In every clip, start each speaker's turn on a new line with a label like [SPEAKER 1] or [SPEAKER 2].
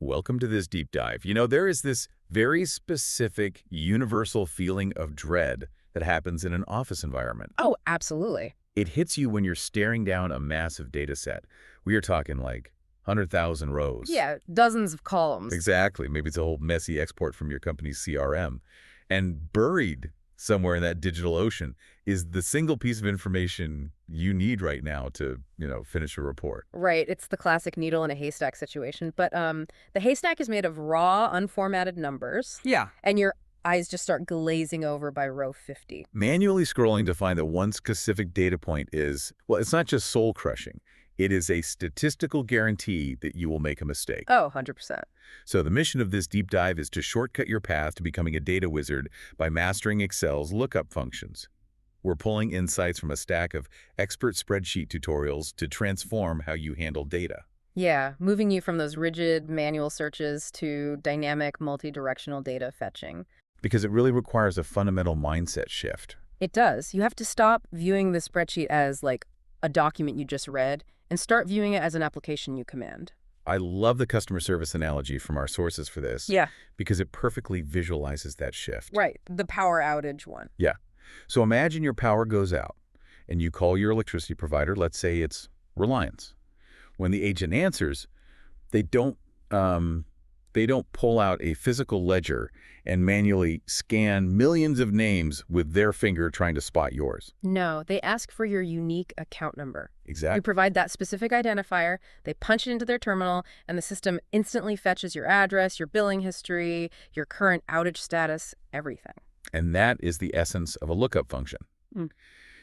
[SPEAKER 1] Welcome to this deep dive. There is this very specific, universal feeling of dread that happens in an office environment.
[SPEAKER 2] Oh, absolutely.
[SPEAKER 1] It hits you when you're staring down a massive data set. We are talking like 100,000 rows.
[SPEAKER 2] Yeah, dozens of columns.
[SPEAKER 1] Exactly. Maybe it's a whole messy export from your company's CRM. And buried somewhere in that digital ocean is the single piece of information you need right now to, finish a report.
[SPEAKER 2] Right, it's the classic needle in a haystack situation. But the haystack is made of raw, unformatted numbers.
[SPEAKER 3] Yeah.
[SPEAKER 2] And your eyes just start glazing over by row 50.
[SPEAKER 1] Manually scrolling to find that one specific data point is, well, it's not just soul-crushing. It is a statistical guarantee that you will make a mistake.
[SPEAKER 2] Oh, 100%.
[SPEAKER 1] So the mission of this deep dive is to shortcut your path to becoming a data wizard by mastering Excel's lookup functions. We're pulling insights from a stack of expert spreadsheet tutorials to transform how you handle data.
[SPEAKER 2] Yeah, moving you from those rigid manual searches to dynamic, multi-directional data fetching.
[SPEAKER 1] Because it really requires a fundamental mindset shift.
[SPEAKER 2] It does. You have to stop viewing the spreadsheet as like a document you just read and start viewing it as an application you command.
[SPEAKER 1] I love the customer service analogy from our sources for this.
[SPEAKER 2] Yeah.
[SPEAKER 1] Because it perfectly visualizes that shift.
[SPEAKER 2] Right, the power outage one.
[SPEAKER 1] Yeah. So imagine your power goes out and you call your electricity provider. Let's say it's Reliance. When the agent answers, they don't pull out a physical ledger and manually scan millions of names with their finger trying to spot yours.
[SPEAKER 2] No, they ask for your unique account number.
[SPEAKER 1] Exactly.
[SPEAKER 2] You provide that specific identifier, they punch it into their terminal, and the system instantly fetches your address, your billing history, your current outage status, everything.
[SPEAKER 1] And that is the essence of a lookup function.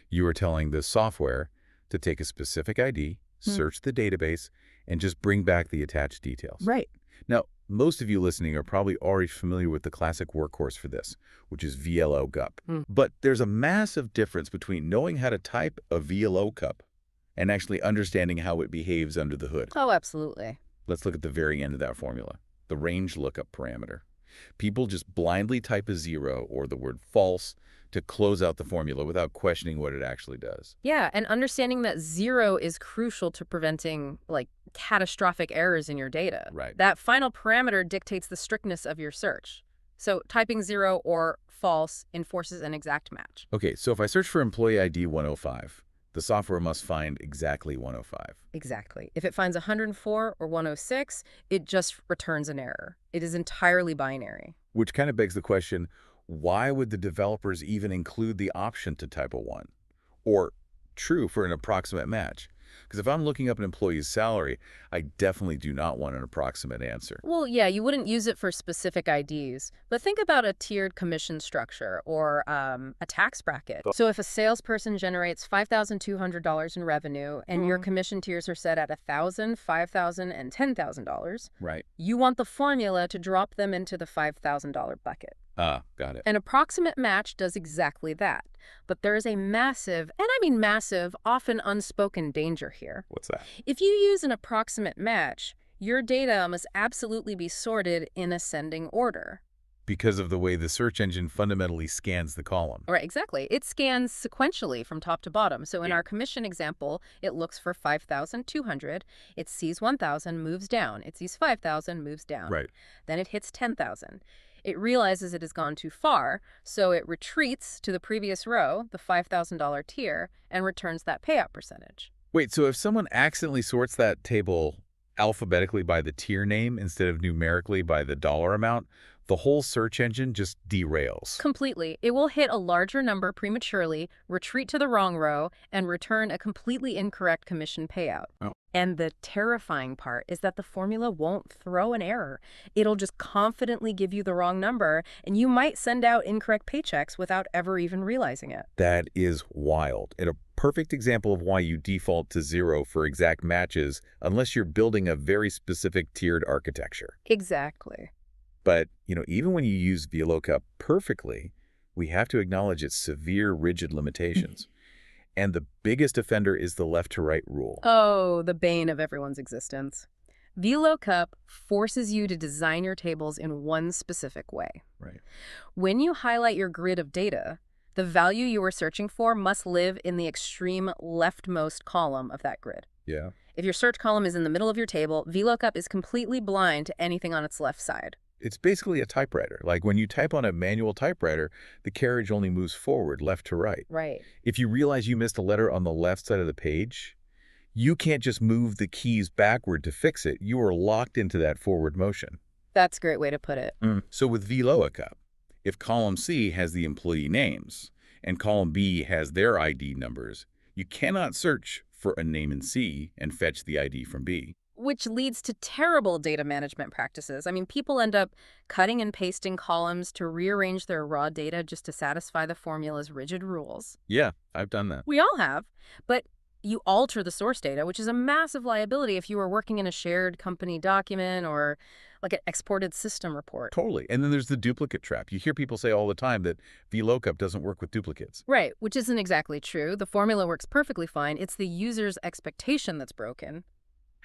[SPEAKER 1] You are telling the software to take a specific ID, search the database, and just bring back the attached details.
[SPEAKER 2] Right.
[SPEAKER 1] Now, most of you listening are probably already familiar with the classic workhorse for this, which is VLOOKUP. But there's a massive difference between knowing how to type a VLOOKUP and actually understanding how it behaves under the hood.
[SPEAKER 2] Oh, absolutely.
[SPEAKER 1] Let's look at the very end of that formula, the range lookup parameter. People just blindly type a 0 or the word false to close out the formula without questioning what it actually does.
[SPEAKER 2] Yeah, and understanding that 0 is crucial to preventing, catastrophic errors in your data.
[SPEAKER 1] Right.
[SPEAKER 2] That final parameter dictates the strictness of your search. So typing 0 or false enforces an exact match.
[SPEAKER 1] Okay, so if I search for employee ID 105, the software must find exactly 105.
[SPEAKER 2] Exactly. If it finds 104 or 106, it just returns an error. It is entirely binary.
[SPEAKER 1] Which kind of begs the question, why would the developers even include the option to type a 1? Or true for an approximate match? Because if I'm looking up an employee's salary, I definitely do not want an approximate answer.
[SPEAKER 2] Well, yeah, you wouldn't use it for specific IDs, but think about a tiered commission structure or a tax bracket. So if a salesperson generates $5,200 in revenue and your commission tiers are set at $1,000, $5,000, and $10,000,
[SPEAKER 1] Right.
[SPEAKER 2] you want the formula to drop them into the $5,000 bucket.
[SPEAKER 1] Got it.
[SPEAKER 2] An approximate match does exactly that. But there is a massive, and I mean massive, often unspoken danger here.
[SPEAKER 1] What's that?
[SPEAKER 2] If you use an approximate match, your data must absolutely be sorted in ascending order.
[SPEAKER 1] Because of the way the search engine fundamentally scans the column.
[SPEAKER 2] Right, exactly. It scans sequentially from top to bottom. So in our commission example, it looks for 5,200. It sees 1,000, moves down. It sees 5,000, moves down.
[SPEAKER 1] Right.
[SPEAKER 2] Then it hits 10,000. It realizes it has gone too far, so it retreats to the previous row, the $5,000 tier, and returns that payout percentage.
[SPEAKER 1] Wait, so if someone accidentally sorts that table alphabetically by the tier name instead of numerically by the dollar amount, the whole search engine just derails.
[SPEAKER 2] Completely. It will hit a larger number prematurely, retreat to the wrong row, and return a completely incorrect commission payout.
[SPEAKER 1] Oh.
[SPEAKER 2] And the terrifying part is that the formula won't throw an error. It'll just confidently give you the wrong number, and you might send out incorrect paychecks without ever even realizing it.
[SPEAKER 1] That is wild. And a perfect example of why you default to 0 for exact matches unless you're building a very specific tiered architecture.
[SPEAKER 2] Exactly.
[SPEAKER 1] But, even when you use VLOOKUP perfectly, we have to acknowledge its severe rigid limitations. And the biggest offender is the left-to-right rule.
[SPEAKER 2] Oh, the bane of everyone's existence. VLOOKUP forces you to design your tables in one specific way.
[SPEAKER 1] Right.
[SPEAKER 2] When you highlight your grid of data, the value you are searching for must live in the extreme leftmost column of that grid.
[SPEAKER 1] Yeah.
[SPEAKER 2] If your search column is in the middle of your table, VLOOKUP is completely blind to anything on its left side.
[SPEAKER 1] It's basically a typewriter. Like when you type on a manual typewriter, the carriage only moves forward, left to right.
[SPEAKER 2] Right.
[SPEAKER 1] If you realize you missed a letter on the left side of the page, you can't just move the keys backward to fix it. You are locked into that forward motion.
[SPEAKER 2] That's a great way to put it.
[SPEAKER 1] So with VLOOKUP, if column C has the employee names and column B has their ID numbers, you cannot search for a name in C and fetch the ID from B.
[SPEAKER 2] Which leads to terrible data management practices. I mean, people end up cutting and pasting columns to rearrange their raw data just to satisfy the formula's rigid rules.
[SPEAKER 1] Yeah, I've done that.
[SPEAKER 2] We all have, but you alter the source data, which is a massive liability if you are working in a shared company document or like an exported system report.
[SPEAKER 1] Totally. And then there's the duplicate trap. You hear people say all the time that VLOOKUP doesn't work with duplicates.
[SPEAKER 2] Right, which isn't exactly true. The formula works perfectly fine. It's the user's expectation that's broken.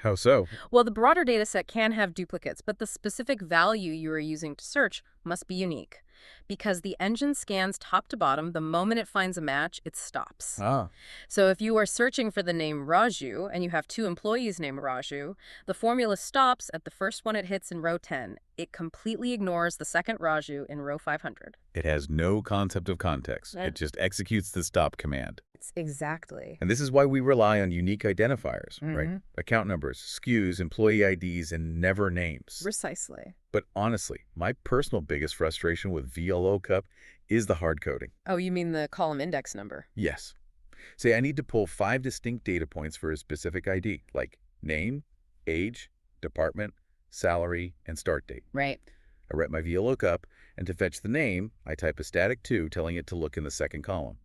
[SPEAKER 1] How so?
[SPEAKER 2] Well, the broader dataset can have duplicates, but the specific value you are using to search must be unique. Because the engine scans top to bottom, the moment it finds a match, it stops.
[SPEAKER 1] Ah.
[SPEAKER 2] So if you are searching for the name Raju and you have 2 employees named Raju, the formula stops at the first one it hits in row 10. It completely ignores the second Raju in row 500.
[SPEAKER 1] It has no concept of context. It just executes the stop command.
[SPEAKER 2] Exactly.
[SPEAKER 1] And this is why we rely on unique identifiers, right?
[SPEAKER 2] Mhm.
[SPEAKER 1] Account numbers, SKUs, employee IDs, and never names.
[SPEAKER 2] Precisely.
[SPEAKER 1] But honestly, my personal biggest frustration with VLOOKUP is the hard coding.
[SPEAKER 2] Oh, you mean the column index number?
[SPEAKER 1] Yes. Say I need to pull 5 distinct data points for a specific ID, like name, age, department, salary, and start date.
[SPEAKER 2] Right.
[SPEAKER 1] I write my VLOOKUP, and to fetch the name, I type a static 2 telling it to look in the second column.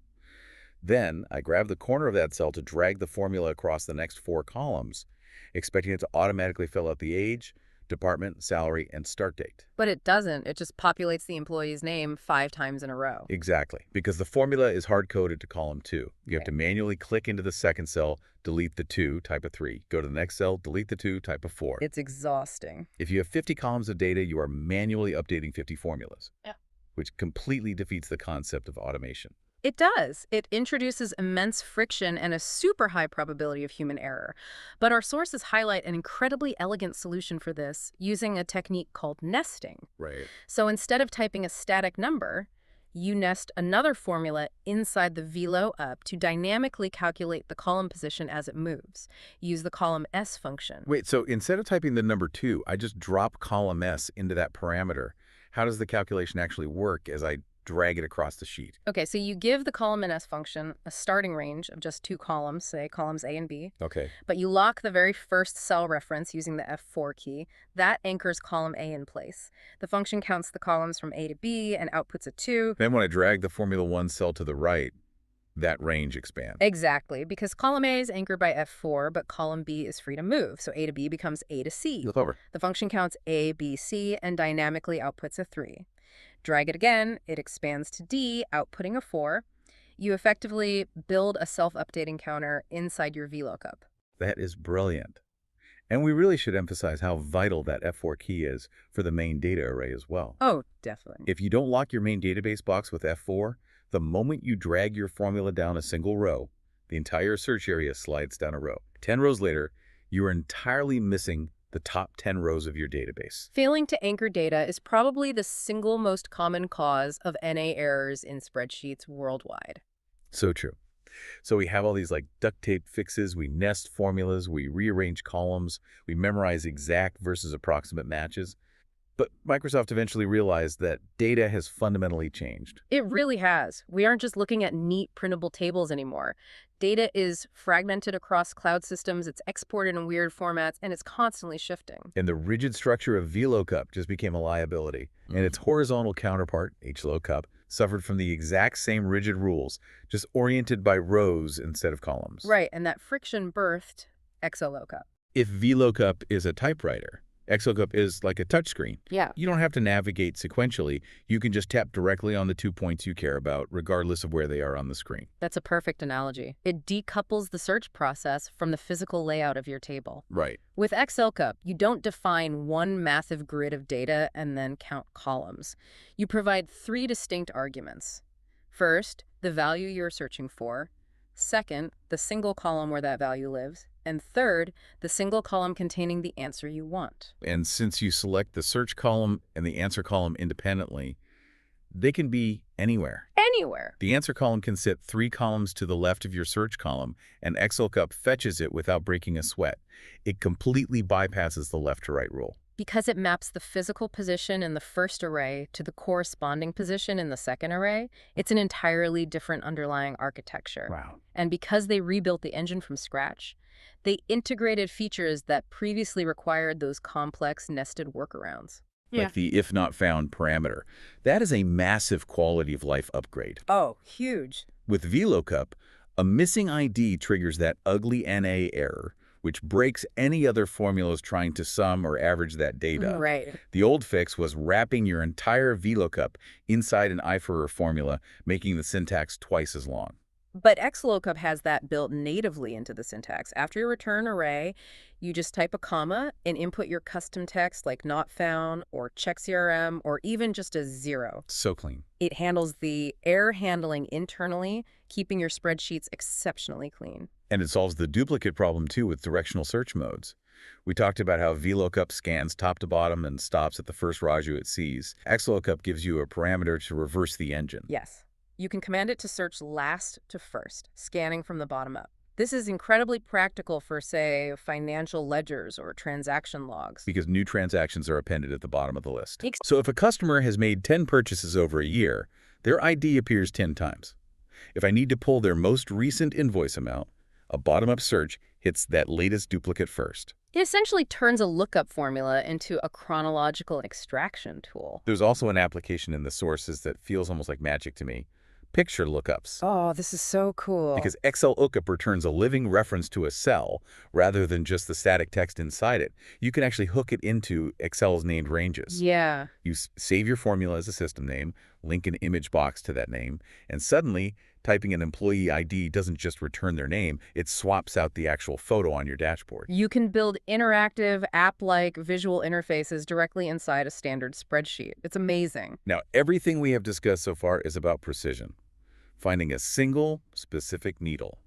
[SPEAKER 1] Then, I grab the corner of that cell to drag the formula across the next 4 columns, expecting it to automatically fill out the age, department, salary, and start date.
[SPEAKER 2] But it doesn't. It just populates the employee's name 5 times in a row.
[SPEAKER 1] Exactly, because the formula is hard-coded to column 2. You have to manually click into the second cell, delete the 2, type a 3. Go to the next cell, delete the 2, type a 4.
[SPEAKER 2] It's exhausting.
[SPEAKER 1] If you have 50 columns of data, you are manually updating 50 formulas,
[SPEAKER 2] Yeah.
[SPEAKER 1] which completely defeats the concept of automation.
[SPEAKER 2] It does. It introduces immense friction and a super high probability of human error. But our sources highlight an incredibly elegant solution for this using a technique called nesting.
[SPEAKER 1] Right.
[SPEAKER 2] So instead of typing a static number, you nest another formula inside the VLOOKUP to dynamically calculate the column position as it moves. Use the column S function.
[SPEAKER 1] Wait, so instead of typing the number 2, I just drop column S into that parameter. How does the calculation actually work as I drag it across the sheet?
[SPEAKER 2] Okay, so you give the column and S function a starting range of just 2 columns, say columns A and B,
[SPEAKER 1] Okay.
[SPEAKER 2] but you lock the very first cell reference using the F4 key. That anchors column A in place. The function counts the columns from A to B and outputs a 2.
[SPEAKER 1] Then when I drag the Formula 1 cell to the right, that range expands.
[SPEAKER 2] Exactly, because column A is anchored by F4, but column B is free to move, so A to B becomes A to C.
[SPEAKER 1] Flip over.
[SPEAKER 2] The function counts A, B, C, and dynamically outputs a 3. Drag it again, it expands to D, outputting a 4. You effectively build a self-updating counter inside your VLOOKUP.
[SPEAKER 1] That is brilliant. And we really should emphasize how vital that F4 key is for the main data array as well.
[SPEAKER 2] Oh, definitely.
[SPEAKER 1] If you don't lock your main database box with F4, the moment you drag your formula down a single row, the entire search area slides down a row. 10 rows later, you are entirely missing the top 10 rows of your database.
[SPEAKER 2] Failing to anchor data is probably the single most common cause of NA errors in spreadsheets worldwide.
[SPEAKER 1] So true. So we have all these like duct tape fixes, we nest formulas, we rearrange columns, we memorize exact versus approximate matches. But Microsoft eventually realized that data has fundamentally changed.
[SPEAKER 2] It really has. We aren't just looking at neat printable tables anymore. Data is fragmented across cloud systems, it's exported in weird formats, and it's constantly shifting.
[SPEAKER 1] And the rigid structure of VLOOKUP just became a liability. And its horizontal counterpart, HLOOKUP, suffered from the exact same rigid rules, just oriented by rows instead of columns.
[SPEAKER 2] Right, and that friction birthed XLOOKUP.
[SPEAKER 1] If VLOOKUP is a typewriter, XLOOKUP is like a touchscreen.
[SPEAKER 2] Yeah.
[SPEAKER 1] You don't have to navigate sequentially. You can just tap directly on the 2 points you care about, regardless of where they are on the screen.
[SPEAKER 2] That's a perfect analogy. It decouples the search process from the physical layout of your table.
[SPEAKER 1] Right.
[SPEAKER 2] With XLOOKUP, you don't define one massive grid of data and then count columns. You provide 3 distinct arguments. First, the value you're searching for. Second, the single column where that value lives. And third, the single column containing the answer you want.
[SPEAKER 1] And since you select the search column and the answer column independently, they can be anywhere.
[SPEAKER 2] Anywhere.
[SPEAKER 1] The answer column can sit 3 columns to the left of your search column, and XLOOKUP fetches it without breaking a sweat. It completely bypasses the left-to-right rule.
[SPEAKER 2] Because it maps the physical position in the first array to the corresponding position in the second array, it's an entirely different underlying architecture.
[SPEAKER 1] Wow.
[SPEAKER 2] And because they rebuilt the engine from scratch, they integrated features that previously required those complex nested workarounds.
[SPEAKER 1] Like the if not found parameter. That is a massive quality of life upgrade.
[SPEAKER 2] Oh, huge.
[SPEAKER 1] With VLOOKUP, a missing ID triggers that ugly NA error, which breaks any other formulas trying to sum or average that data.
[SPEAKER 2] Right.
[SPEAKER 1] The old fix was wrapping your entire VLOOKUP inside an IFER formula, making the syntax twice as long.
[SPEAKER 2] But XLOOKUP has that built natively into the syntax. After your return array, you just type a comma and input your custom text like not found or check CRM or even just a 0.
[SPEAKER 1] So clean.
[SPEAKER 2] It handles the error handling internally, keeping your spreadsheets exceptionally clean.
[SPEAKER 1] And it solves the duplicate problem, too, with directional search modes. We talked about how VLOOKUP scans top to bottom and stops at the first Raju it sees. XLOOKUP gives you a parameter to reverse the engine.
[SPEAKER 2] Yes. You can command it to search last to first, scanning from the bottom up. This is incredibly practical for, say, financial ledgers or transaction logs.
[SPEAKER 1] Because new transactions are appended at the bottom of the list. So if a customer has made 10 purchases over a year, their ID appears 10 times. If I need to pull their most recent invoice amount, a bottom-up search hits that latest duplicate first.
[SPEAKER 2] It essentially turns a lookup formula into a chronological extraction tool.
[SPEAKER 1] There's also an application in the sources that feels almost like magic to me. Picture lookups.
[SPEAKER 2] Oh, this is so cool.
[SPEAKER 1] Because XLOOKUP returns a living reference to a cell rather than just the static text inside it. You can actually hook it into Excel's named ranges.
[SPEAKER 2] Yeah.
[SPEAKER 1] You save your formula as a system name, link an image box to that name, and suddenly typing an employee ID doesn't just return their name, it swaps out the actual photo on your dashboard.
[SPEAKER 2] You can build interactive, app-like visual interfaces directly inside a standard spreadsheet. It's amazing.
[SPEAKER 1] Now, everything we have discussed so far is about precision, finding a single, specific needle.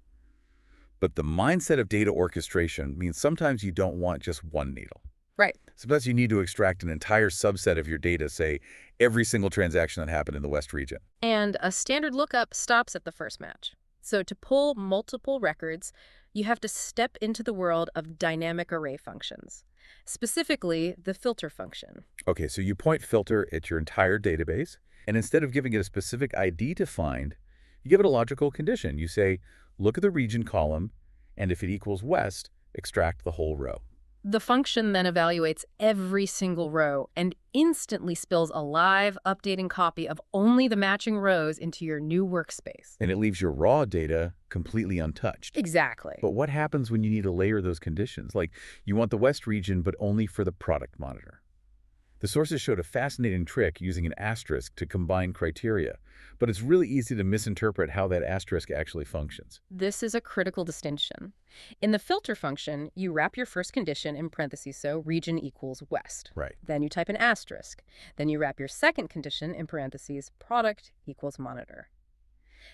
[SPEAKER 1] But the mindset of data orchestration means sometimes you don't want just one needle.
[SPEAKER 2] Right.
[SPEAKER 1] Sometimes you need to extract an entire subset of your data, say, every single transaction that happened in the West region.
[SPEAKER 2] And a standard lookup stops at the first match. So to pull multiple records, you have to step into the world of dynamic array functions, specifically the filter function.
[SPEAKER 1] Okay, so you point filter at your entire database, and instead of giving it a specific ID to find, you give it a logical condition. You say, look at the region column, and if it equals West, extract the whole row.
[SPEAKER 2] The function then evaluates every single row and instantly spills a live, updating copy of only the matching rows into your new workspace.
[SPEAKER 1] And it leaves your raw data completely untouched.
[SPEAKER 2] Exactly.
[SPEAKER 1] But what happens when you need to layer those conditions? Like, you want the West region, but only for the product monitor. The sources showed a fascinating trick using an asterisk to combine criteria, but it's really easy to misinterpret how that asterisk actually functions.
[SPEAKER 2] This is a critical distinction. In the filter function, you wrap your first condition in parentheses, so region equals West.
[SPEAKER 1] Right.
[SPEAKER 2] Then you type an asterisk. Then you wrap your second condition in parentheses, product equals monitor.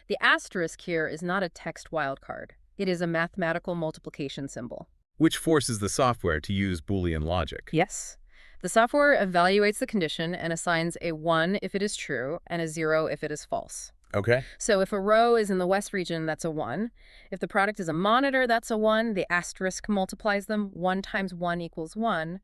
[SPEAKER 2] The asterisk here is not a text wildcard. It is a mathematical multiplication symbol.
[SPEAKER 1] Which forces the software to use Boolean logic.
[SPEAKER 2] Yes. The software evaluates the condition and assigns a 1 if it is true and a 0 if it is false.
[SPEAKER 1] Okay.
[SPEAKER 2] So if a row is in the West region, that's a 1. If the product is a monitor, that's a 1. The asterisk multiplies them. 1 times 1 equals 1.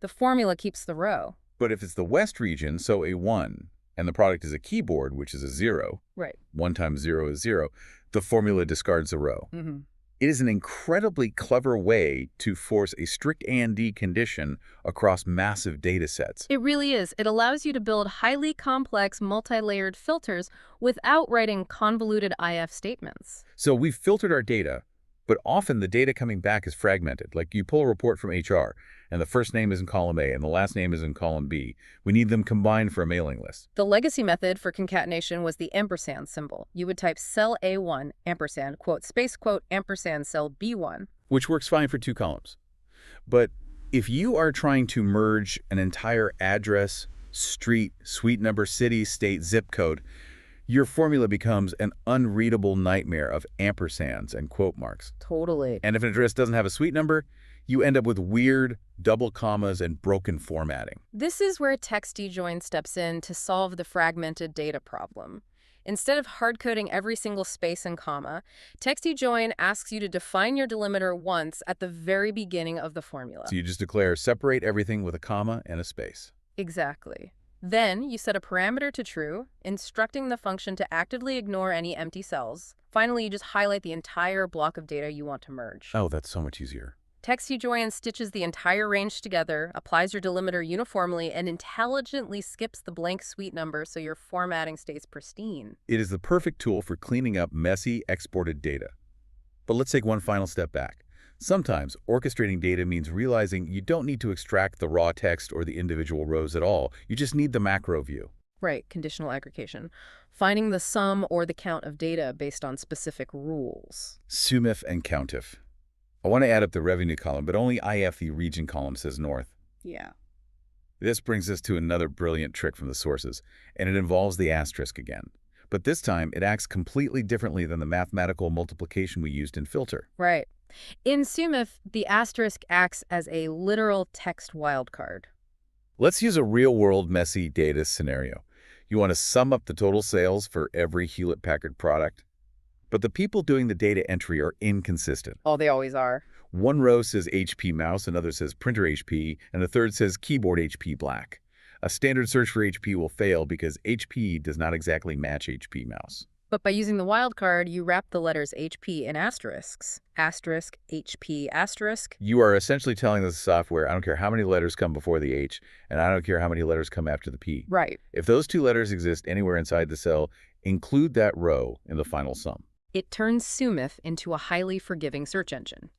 [SPEAKER 2] The formula keeps the row.
[SPEAKER 1] But if it's the West region, so a 1, and the product is a keyboard, which is a 0,
[SPEAKER 2] Right.
[SPEAKER 1] 1 times 0 is 0, the formula discards a row.
[SPEAKER 2] Mm-hmm.
[SPEAKER 1] It is an incredibly clever way to force a strict AND condition across massive data sets.
[SPEAKER 2] It really is. It allows you to build highly complex, multi-layered filters without writing convoluted IF statements.
[SPEAKER 1] So we've filtered our data, but often the data coming back is fragmented. Like you pull a report from HR, and the first name is in column A, and the last name is in column B. We need them combined for a mailing list.
[SPEAKER 2] The legacy method for concatenation was the ampersand symbol. You would type cell A1, ampersand, quote, space, quote, ampersand, cell B1.
[SPEAKER 1] Which works fine for 2 columns. But if you are trying to merge an entire address, street, suite number, city, state, zip code, Your formula becomes an unreadable nightmare of ampersands and quote marks.
[SPEAKER 2] Totally.
[SPEAKER 1] And if an address doesn't have a suite number, you end up with weird double commas and broken formatting.
[SPEAKER 2] This is where TextDjoin steps in to solve the fragmented data problem. Instead of hard-coding every single space and comma, TextDjoin asks you to define your delimiter once at the very beginning of the formula.
[SPEAKER 1] So you just declare separate everything with a comma and a space.
[SPEAKER 2] Exactly. Then you set a parameter to true, instructing the function to actively ignore any empty cells. Finally, you just highlight the entire block of data you want to merge.
[SPEAKER 1] Oh, that's so much easier.
[SPEAKER 2] TextDjoin stitches the entire range together, applies your delimiter uniformly, and intelligently skips the blank suite number so your formatting stays pristine.
[SPEAKER 1] It is the perfect tool for cleaning up messy, exported data. But let's take one final step back. Sometimes, orchestrating data means realizing you don't need to extract the raw text or the individual rows at all. You just need the macro view.
[SPEAKER 2] Right, conditional aggregation. Finding the sum or the count of data based on specific rules.
[SPEAKER 1] SUMIF and COUNTIF. I want to add up the revenue column, but only IF, the region column, says north.
[SPEAKER 2] Yeah.
[SPEAKER 1] This brings us to another brilliant trick from the sources, and it involves the asterisk again. But this time, it acts completely differently than the mathematical multiplication we used in filter.
[SPEAKER 2] Right. In SUMIF, the asterisk acts as a literal text wildcard.
[SPEAKER 1] Let's use a real-world messy data scenario. You want to sum up the total sales for every Hewlett-Packard product, but the people doing the data entry are inconsistent.
[SPEAKER 2] Oh, they always are.
[SPEAKER 1] One row says HP mouse, another says printer HP, and a third says keyboard HP black. A standard search for HP will fail because HP does not exactly match HP mouse.
[SPEAKER 2] But by using the wildcard, you wrap the letters HP in asterisks. Asterisk, HP, asterisk.
[SPEAKER 1] You are essentially telling the software, I don't care how many letters come before the H, and I don't care how many letters come after the P.
[SPEAKER 2] Right.
[SPEAKER 1] If those two letters exist anywhere inside the cell, include that row in the final sum.
[SPEAKER 2] It turns SUMIF into a highly forgiving search engine.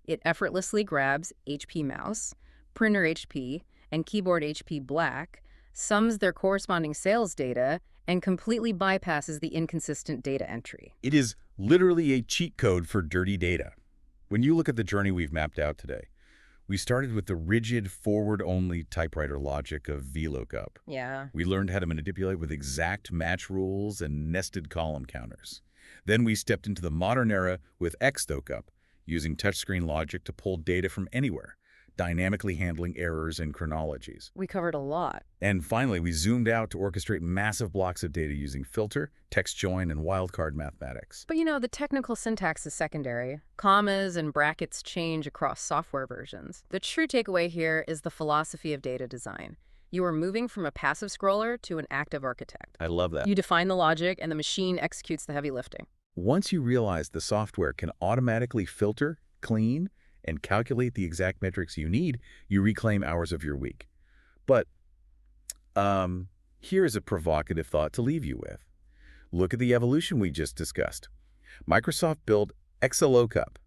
[SPEAKER 2] It effortlessly grabs HP mouse, printer HP, and keyboard HP black, sums their corresponding sales data, and completely bypasses the inconsistent data entry.
[SPEAKER 1] It is literally a cheat code for dirty data. When you look at the journey we've mapped out today, we started with the rigid forward-only typewriter logic of VLOOKUP.
[SPEAKER 2] Yeah.
[SPEAKER 1] We learned how to manipulate with exact match rules and nested column counters. Then we stepped into the modern era with XLOOKUP, using touchscreen logic to pull data from anywhere, dynamically handling errors and chronologies.
[SPEAKER 2] We covered a lot.
[SPEAKER 1] And finally, we zoomed out to orchestrate massive blocks of data using filter, TextJoin, and wildcard mathematics.
[SPEAKER 2] But you know, the technical syntax is secondary. Commas and brackets change across software versions. The true takeaway here is the philosophy of data design. You are moving from a passive scroller to an active architect.
[SPEAKER 1] I love that.
[SPEAKER 2] You define the logic, and the machine executes the heavy lifting.
[SPEAKER 1] Once you realize the software can automatically filter, clean, and calculate the exact metrics you need, you reclaim hours of your week. But here is a provocative thought to leave you with. Look at the evolution we just discussed. Microsoft built XLOOKUP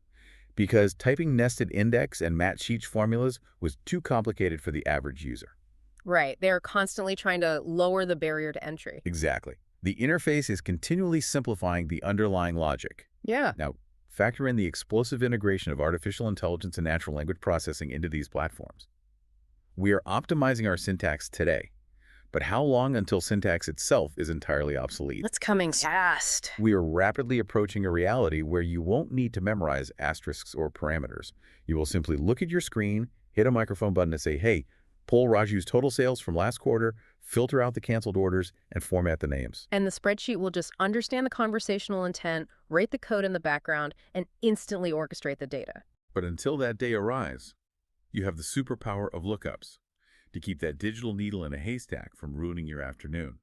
[SPEAKER 1] because typing nested index and match-each formulas was too complicated for the average user.
[SPEAKER 2] Right. They are constantly trying to lower the barrier to entry.
[SPEAKER 1] Exactly. The interface is continually simplifying the underlying logic.
[SPEAKER 2] Yeah.
[SPEAKER 1] Now, factor in the explosive integration of artificial intelligence and natural language processing into these platforms. We are optimizing our syntax today, but how long until syntax itself is entirely obsolete?
[SPEAKER 2] It's coming fast.
[SPEAKER 1] We are rapidly approaching a reality where you won't need to memorize asterisks or parameters. You will simply look at your screen, hit a microphone button and say, hey, pull Raju's total sales from last quarter, filter out the canceled orders, and format the names.
[SPEAKER 2] And the spreadsheet will just understand the conversational intent, rate the code in the background, and instantly orchestrate the data.
[SPEAKER 1] But until that day arrives, you have the superpower of lookups to keep that digital needle in a haystack from ruining your afternoon.